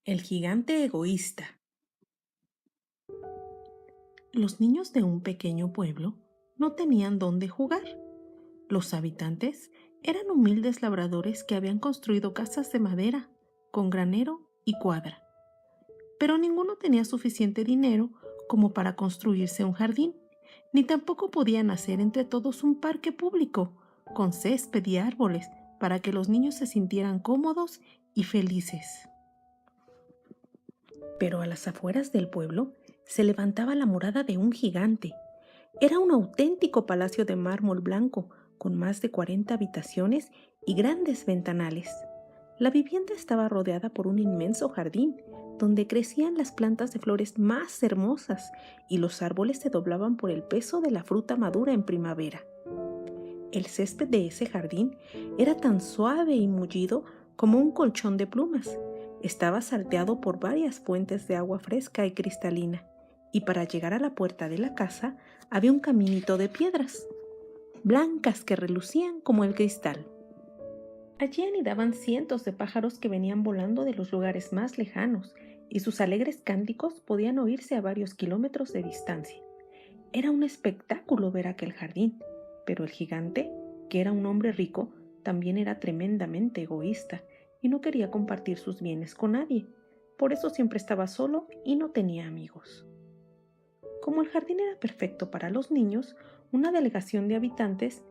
El gigante egoísta. Los niños de un pequeño pueblo no tenían dónde jugar. Los habitantes eran humildes labradores que habían construido casas de madera, con granero y cuadra. Pero ninguno tenía suficiente dinero como para construirse un jardín, ni tampoco podían hacer entre todos un parque público, con césped y árboles, para que los niños se sintieran cómodos y felices. Pero a las afueras del pueblo se levantaba la morada de un gigante. Era un auténtico palacio de mármol blanco, con más de 40 habitaciones y grandes ventanales. La vivienda estaba rodeada por un inmenso jardín, donde crecían las plantas de flores más hermosas y los árboles se doblaban por el peso de la fruta madura en primavera. El césped de ese jardín era tan suave y mullido como un colchón de plumas. Estaba salteado por varias fuentes de agua fresca y cristalina, y para llegar a la puerta de la casa había un caminito de piedras, blancas que relucían como el cristal. Allí anidaban cientos de pájaros que venían volando de los lugares más lejanos, y sus alegres cánticos podían oírse a varios kilómetros de distancia. Era un espectáculo ver aquel jardín, pero el gigante, que era un hombre rico, también era tremendamente egoísta y no quería compartir sus bienes con nadie. Por eso siempre estaba solo y no tenía amigos. Como el jardín era perfecto para los niños, una delegación de habitantes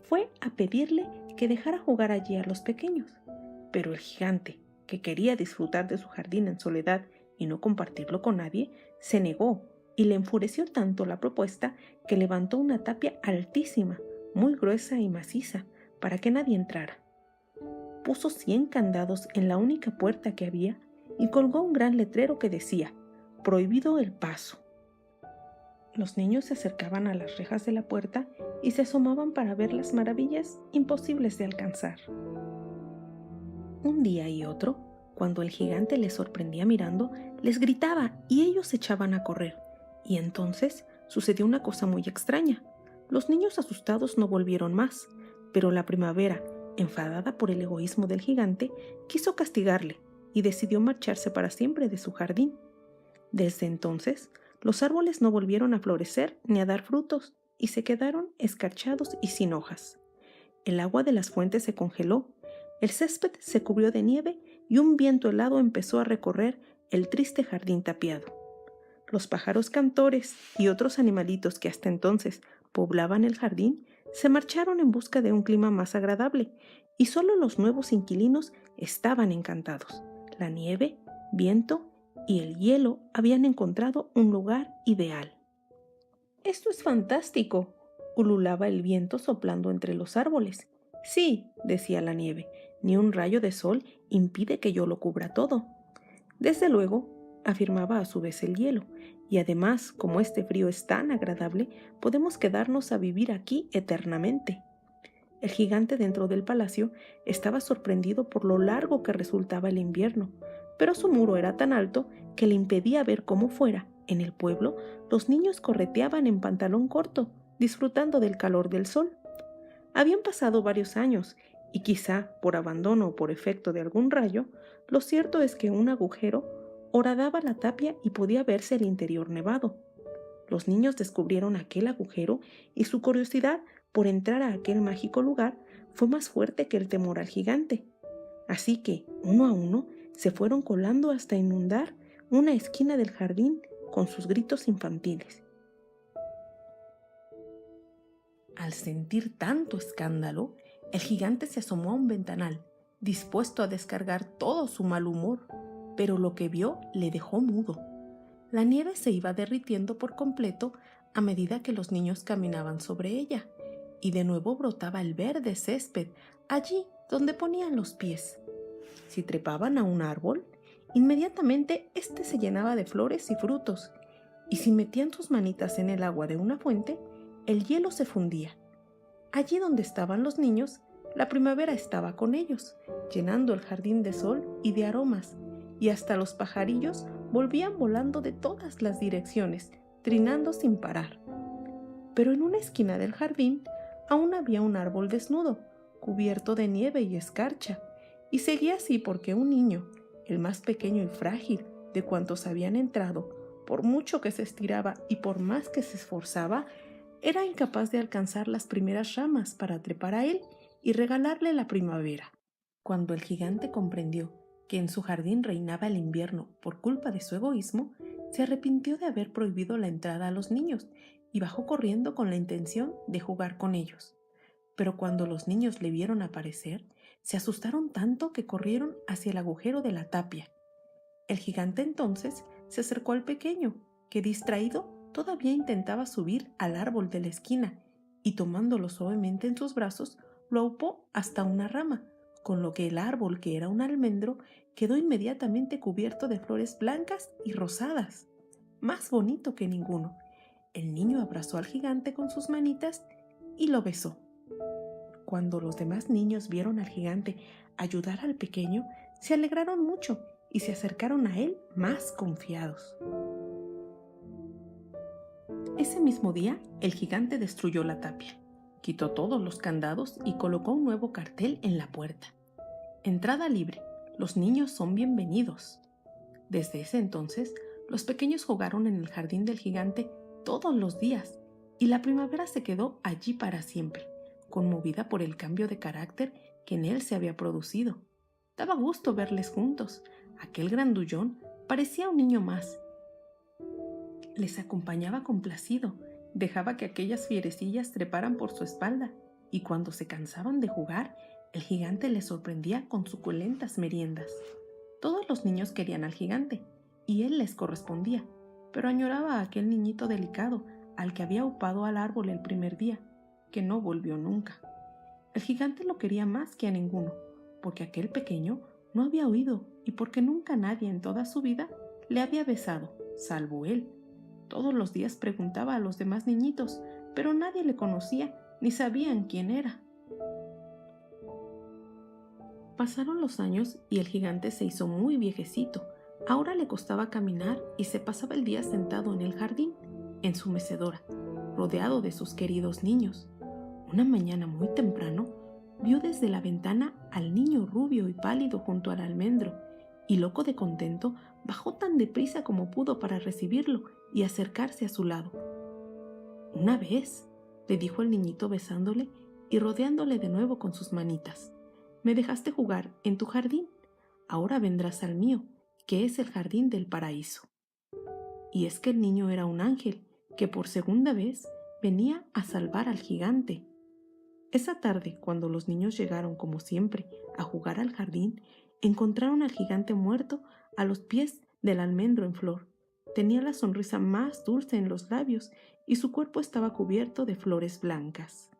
fue a pedirle que dejara jugar allí a los pequeños. Pero el gigante, que quería disfrutar de su jardín en soledad y no compartirlo con nadie, se negó y le enfureció tanto la propuesta que levantó una tapia altísima, muy gruesa y maciza, para que nadie entrara. Puso 100 candados en la única puerta que había y colgó un gran letrero que decía: «Prohibido el paso». Los niños se acercaban a las rejas de la puerta y se asomaban para ver las maravillas imposibles de alcanzar. Un día y otro, cuando el gigante les sorprendía mirando, les gritaba y ellos se echaban a correr. Y entonces sucedió una cosa muy extraña. Los niños asustados no volvieron más, pero la primavera, enfadada por el egoísmo del gigante, quiso castigarle y decidió marcharse para siempre de su jardín. Desde entonces, los árboles no volvieron a florecer ni a dar frutos y se quedaron escarchados y sin hojas. El agua de las fuentes se congeló, el césped se cubrió de nieve y un viento helado empezó a recorrer el triste jardín tapiado. Los pájaros cantores y otros animalitos que hasta entonces poblaban el jardín se marcharon en busca de un clima más agradable y solo los nuevos inquilinos estaban encantados. La nieve, viento y el hielo habían encontrado un lugar ideal. «Esto es fantástico», ululaba el viento soplando entre los árboles. «Sí», decía la nieve, «ni un rayo de sol impide que yo lo cubra todo». «Desde luego», afirmaba a su vez el hielo, «y además, como este frío es tan agradable, podemos quedarnos a vivir aquí eternamente». El gigante dentro del palacio estaba sorprendido por lo largo que resultaba el invierno, pero su muro era tan alto que le impedía ver cómo fuera. En el pueblo, los niños correteaban en pantalón corto, disfrutando del calor del sol. Habían pasado varios años, y quizá por abandono o por efecto de algún rayo, lo cierto es que un agujero horadaba la tapia y podía verse el interior nevado. Los niños descubrieron aquel agujero y su curiosidad por entrar a aquel mágico lugar fue más fuerte que el temor al gigante. Así que, uno a uno, se fueron colando hasta inundar una esquina del jardín con sus gritos infantiles. Al sentir tanto escándalo, el gigante se asomó a un ventanal, dispuesto a descargar todo su mal humor, pero lo que vio le dejó mudo. La nieve se iba derritiendo por completo a medida que los niños caminaban sobre ella, y de nuevo brotaba el verde césped allí donde ponían los pies. Si trepaban a un árbol, inmediatamente éste se llenaba de flores y frutos, y si metían sus manitas en el agua de una fuente, el hielo se fundía. Allí donde estaban los niños, la primavera estaba con ellos, llenando el jardín de sol y de aromas, y hasta los pajarillos volvían volando de todas las direcciones, trinando sin parar. Pero en una esquina del jardín aún había un árbol desnudo, cubierto de nieve y escarcha, y seguía así porque un niño, el más pequeño y frágil de cuantos habían entrado, por mucho que se estiraba y por más que se esforzaba, era incapaz de alcanzar las primeras ramas para trepar a él y regalarle la primavera. Cuando el gigante comprendió que en su jardín reinaba el invierno por culpa de su egoísmo, se arrepintió de haber prohibido la entrada a los niños y bajó corriendo con la intención de jugar con ellos. Pero cuando los niños le vieron aparecer, se asustaron tanto que corrieron hacia el agujero de la tapia. El gigante entonces se acercó al pequeño, que distraído todavía intentaba subir al árbol de la esquina, y tomándolo suavemente en sus brazos, lo aupó hasta una rama, con lo que el árbol, que era un almendro, quedó inmediatamente cubierto de flores blancas y rosadas, más bonito que ninguno. El niño abrazó al gigante con sus manitas y lo besó. Cuando los demás niños vieron al gigante ayudar al pequeño, se alegraron mucho y se acercaron a él más confiados. Ese mismo día, el gigante destruyó la tapia, quitó todos los candados y colocó un nuevo cartel en la puerta. Entrada libre, los niños son bienvenidos. Desde ese entonces, los pequeños jugaron en el jardín del gigante todos los días, y la primavera se quedó allí para siempre, conmovida por el cambio de carácter que en él se había producido. Daba gusto verles juntos. Aquel grandullón parecía un niño más. Les acompañaba complacido, dejaba que aquellas fierecillas treparan por su espalda, y cuando se cansaban de jugar, el gigante les sorprendía con suculentas meriendas. Todos los niños querían al gigante, y él les correspondía, pero añoraba a aquel niñito delicado al que había upado al árbol el primer día, que no volvió nunca. El gigante lo quería más que a ninguno, porque aquel pequeño no había oído y porque nunca nadie en toda su vida le había besado, salvo él. Todos los días preguntaba a los demás niñitos, pero nadie le conocía ni sabían quién era. Pasaron los años y el gigante se hizo muy viejecito. Ahora le costaba caminar y se pasaba el día sentado en el jardín, en su mecedora, rodeado de sus queridos niños. Una mañana muy temprano, vio desde la ventana al niño rubio y pálido junto al almendro, y loco de contento, bajó tan deprisa como pudo para recibirlo y acercarse a su lado. «Una vez», le dijo el niñito besándole y rodeándole de nuevo con sus manitas, «me dejaste jugar en tu jardín, ahora vendrás al mío, que es el jardín del paraíso». Y es que el niño era un ángel que por segunda vez venía a salvar al gigante. Esa tarde, cuando los niños llegaron como siempre a jugar al jardín, encontraron al gigante muerto a los pies del almendro en flor. Tenía la sonrisa más dulce en los labios y su cuerpo estaba cubierto de flores blancas.